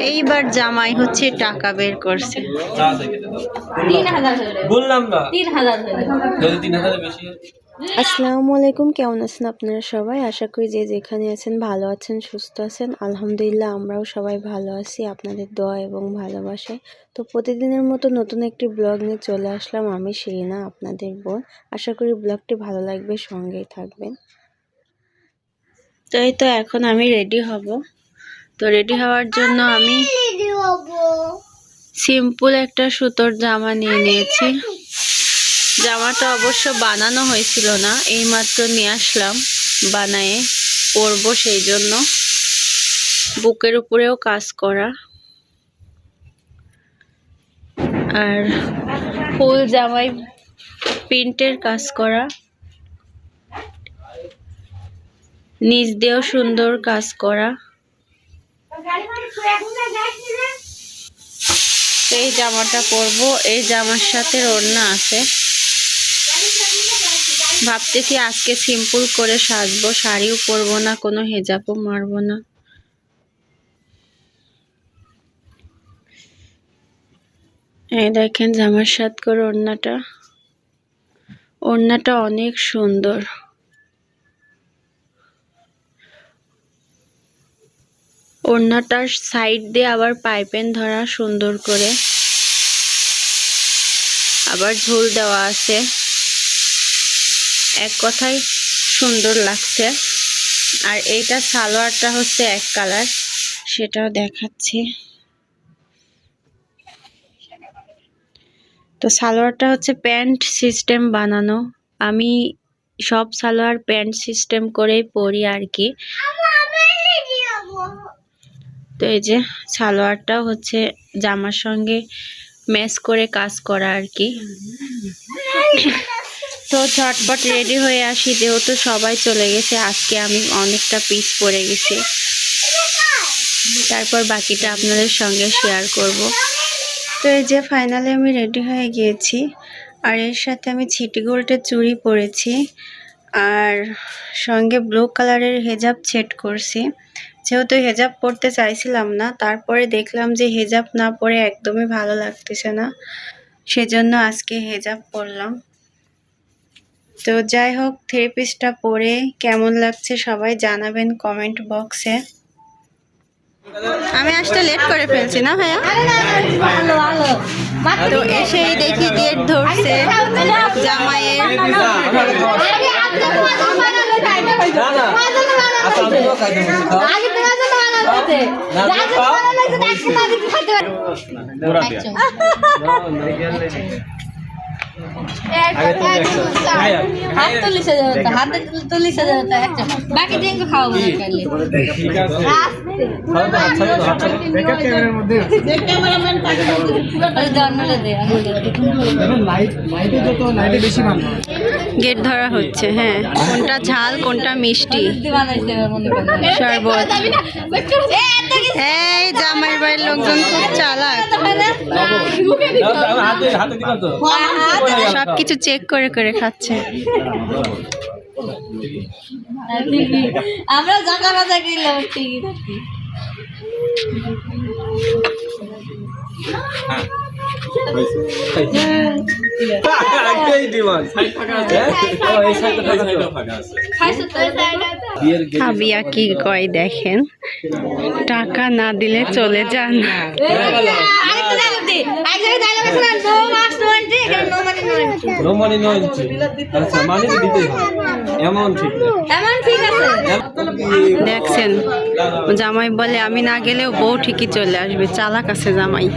এইবার জামাই হচ্ছে টাকা বের করছে। আসসালামু আলাইকুম, কেমন আছেন আপনারা সবাই? আশা করি যে যেখানে আছেন ভালো আছেন, সুস্থ আছেন। আলহামদুলিল্লাহ আমরাও সবাই ভালো আছি আপনাদের দোয়া এবং ভালোবাসায়। তো প্রতিদিনের মতো নতুন একটি ব্লগ নিয়ে চলে আসলাম আমি শিরিনা, আপনাদের বোন। আশা করি ব্লগটি ভালো লাগবে, সঙ্গেই থাকবেন। তো এই তো এখন আমি রেডি হব। তো রেডি হওয়ার জন্য আমি সিম্পল একটা সুতোর জামা নিয়ে নিয়েছি। জামাটা অবশ্য বানানো হয়েছিল না, এইমাত্র নিয়ে আসলাম বানায়ে পরবো, সেই জন্য। বুকের উপরেও কাজ করা আর ফুল জামাই প্রিন্টের কাজ করা, নিচ দিয়েও সুন্দর কাজ করা। এই জামাটা পরবো, এই জামার সাথে ওড়না আছে। ভাবতেছি আজকে সিম্পল করে সাজবো, শাড়িও পরবো না, কোনো হেজাবও মারবো না। এই দেখেন জামার সাথে করে ওড়নাটা অনেক সুন্দর। ওড়নাটার সাইড দিয়ে আবার পাইপেন ধরা সুন্দর করে, আবার ঝুল দেওয়া আছে। এক কথায় সুন্দর লাগছে। আর এইটা সালোয়ারটা হচ্ছে এক কালার, সেটাও দেখাচ্ছি। তো সালোয়ারটা হচ্ছে প্যান্ট সিস্টেম বানানো। আমি সব সালোয়ার প্যান্ট সিস্টেম করেই পরি আর কি। তো এই যে সালোয়ারটা হচ্ছে জামার সঙ্গে ম্যাচ করে কাজ করা আর কি। তো ঝটপট রেডি হয়ে আসি, যেহেতু সবাই চলে গেছে। আজকে আমি অনেকটা পিস পরে গেছি, তারপর বাকিটা আপনাদের সঙ্গে শেয়ার করব। তো এই যে ফাইনালি আমি রেডি হয়ে গিয়েছি। আর এর সাথে আমি ছিটি গোল্ডের চুড়ি পরেছি, আর সঙ্গে ব্লু কালারের হেজাব সেট করছি। যেহেতু হেজাব পরতে চাইছিলাম না, তারপরে দেখলাম যে হেজাব না পরে একদমই ভালো লাগতেছে না, সেজন্য আজকে হেজাব পরলাম। তো যাই হোক, থ্রি পিসটা পরে কেমন লাগছে সবাই জানাবেন কমেন্ট বক্সে। আমি আসতে লেট করে ফেলছি না ভাইয়া? তো এসেই দেখি গেট ধরছে জামাইয়ের। হাত তুলিছে হাতে তুলিছে বাকি দিন খাওয়া গেট ধরা হচ্ছে। হ্যাঁ, কোনটা ঝাল কোনটা মিষ্টি শরবত। এই জামাইয়ের বাড়ির লোকজন খুব চালাক, সবকিছু চেক করে করে খাচ্ছে। আমরা জায়গা বাজা গেলাম ঠিক খাবিয়া কি কয় দেখেন, টাকা না দিলে চলে যান। দেখছেন, জামাই বলে আমি না গেলেও বউ ঠিকই চলে আসবে। চালাক আছে জামাই।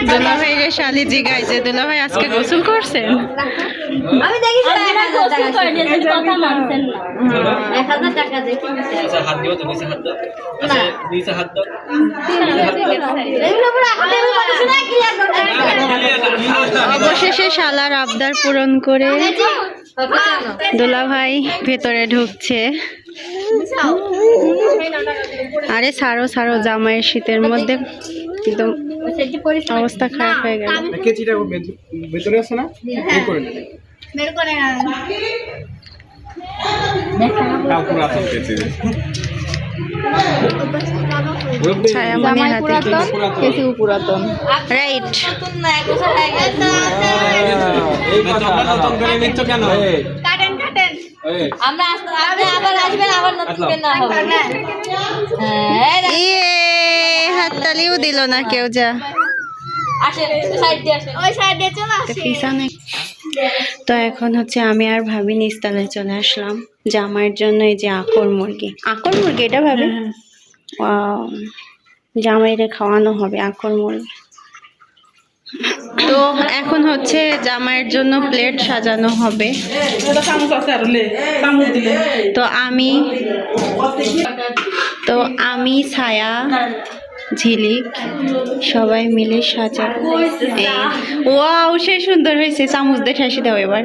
দুলা ভাই রে শালি জিগাইছে, দুলা ভাই আজকে গোসল করছেন? আমি দেখি কথা মানছেন না। 1000 টাকা দিয়ে কিনছে। আচ্ছা হাত দিও তো, নিচে হাত দাও। আচ্ছা নিচে হাত দাও। এগুলো পুরো হাতে বলছ না কি আর অবশেষে শালার আবদার পূরণ করে দুলা ভাই ভেতরে ঢুকছে। আরে ছাড়ো ছাড়ো, জামাইয়ের শীতের মধ্যে একদম অবস্থা খারাপ হয়ে গেল। কেচিটা ভেতরে আছে না, বের করে নেবে। বের করে না পুরো আসল কেচি ছায়ামণি হাতে কেসি পুরাতন রাইট। নতুন না এক বছর হয়ে গেছে এই কথা নতুন করে নিচ্ছ কেন? কাটেন কাটেন আমরা আপনি আবার আসবেন আবার নতুন করে না হবে হ্যাঁ ইয়ে, হাততালিও দিল না কেউ। যা আসেন সাইড দিয়ে আসেন ওই সাইড দিয়ে চলে আসেন পিছনে। তো এখন হচ্ছে আমি আর ভাবি নিস্তালায় চলে আসলাম জামাইয়ের জন্য। এই যে আকর মুরগি, আকর মুরগি এটা ভাবি জামাইরে খাওয়ানো হবে আকর মুরগি। তো এখন হচ্ছে জামাইয়ের জন্য প্লেট সাজানো হবে। তো আমি ছায়া ঝিলিক সবাই মিলে সাজাবো। ওয়াও, সে সুন্দর হয়েছে। চামচ দিয়ে ঠাসি দাও এবার।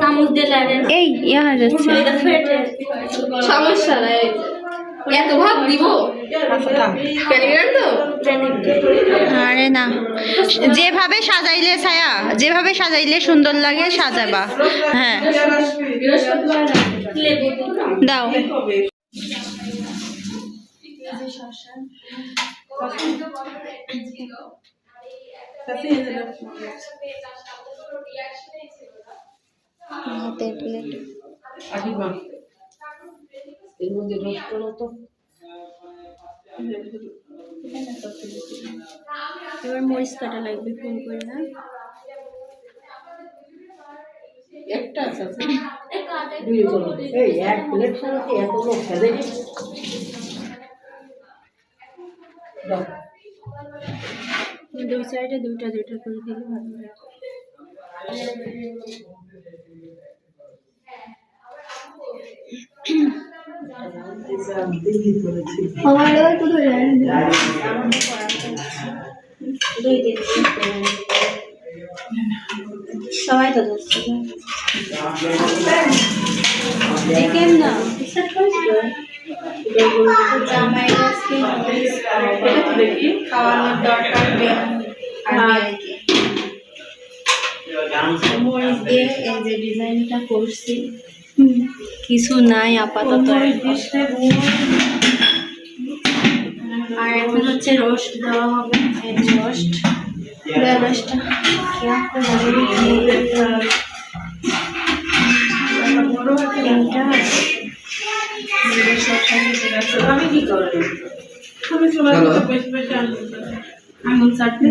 চামচ দিয়ে লাগেন এই ইয়া যাচ্ছে। সমস্যা নাই এত ভাব দিব ক্যারিয়ার তো আরে না, যেভাবে সাজাইলে ছায়া, যেভাবে সাজাইলে সুন্দর লাগে সাজাবা। হ্যাঁ দাও। হাতের প্লেট। এবার মরিচ কাটা লাগবে ফোন করে না। দুই সাইডে দুইটা দুইটা করে দিলে ভালো হয়। সবাই তো যাচ্ছে দেখেন না খাওয়ানোর দরকার মরিচ দিয়ে এই যে ডিজাইনটা করছি, কিছু নাই আপাতত। আর এখন হচ্ছে রোস্ট দেওয়া হবে। রোস্ট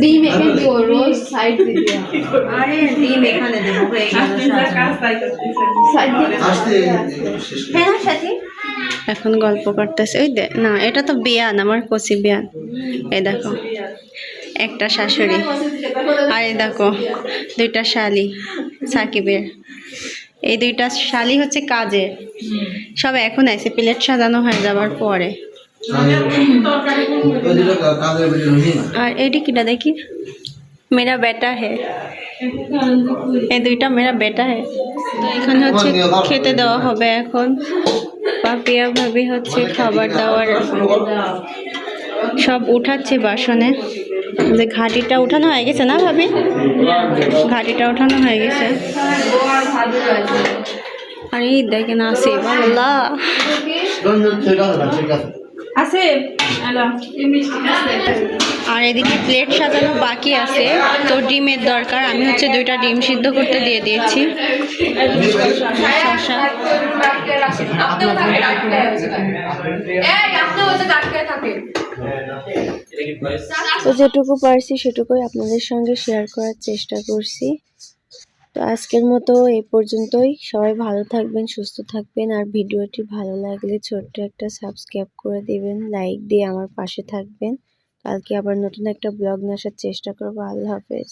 ডিম এখানে দিও রোজ সাইড দিয়ে আরে ডিম এখানে দেবো হয়ে গেল। সাইড দিয়ে হ্যাঁ সাথী এখন গল্প করতেছে। ওই না, এটা তো বিয়ান, আমার কচি বিয়ান। এই দেখো একটা শাশুড়ি, আর এই দেখো দুইটা শালি সাকিবের। এই দুইটা শালি হচ্ছে কাজের, সব এখন আইছে প্লেট সাজানো হয়ে যাবার পরে। আর এটি কিটা দেখি, মেরা বেটা হে, এই দুইটা মেরা বেটা হে। তো এখানে হচ্ছে খেতে দেওয়া হবে এখন। পাপিয়া ভাবি হচ্ছে খাবার দাবার সব উঠাচ্ছে বাসনে। যে ঘাটিটা উঠানো হয়ে গেছে না ভাবি? ঘাটিটা উঠানো হয়ে গেছে। আর এই দেখেন আসিফ, আল্লাহ আর এদিকে প্লেট সাজানো বাকি আছে। তো ডিমের দরকার, আমি হচ্ছে দুইটা ডিম সিদ্ধ করতে দিয়ে দিয়েছি। শসা তো যেটুকু পারছি সেটুকুই আপনাদের সঙ্গে শেয়ার করার চেষ্টা করছি। তো আজকের মতো এই পর্যন্তই। সবাই ভালো থাকবেন, সুস্থ থাকবেন। আর ভিডিওটি ভালো লাগলে ছোট্ট একটা সাবস্ক্রাইব করে দিবেন, লাইক দিয়ে আমার পাশে থাকবেন। কালকে আবার নতুন একটা ব্লগ নিয়ে আসার চেষ্টা করবো। আল্লাহ হাফেজ।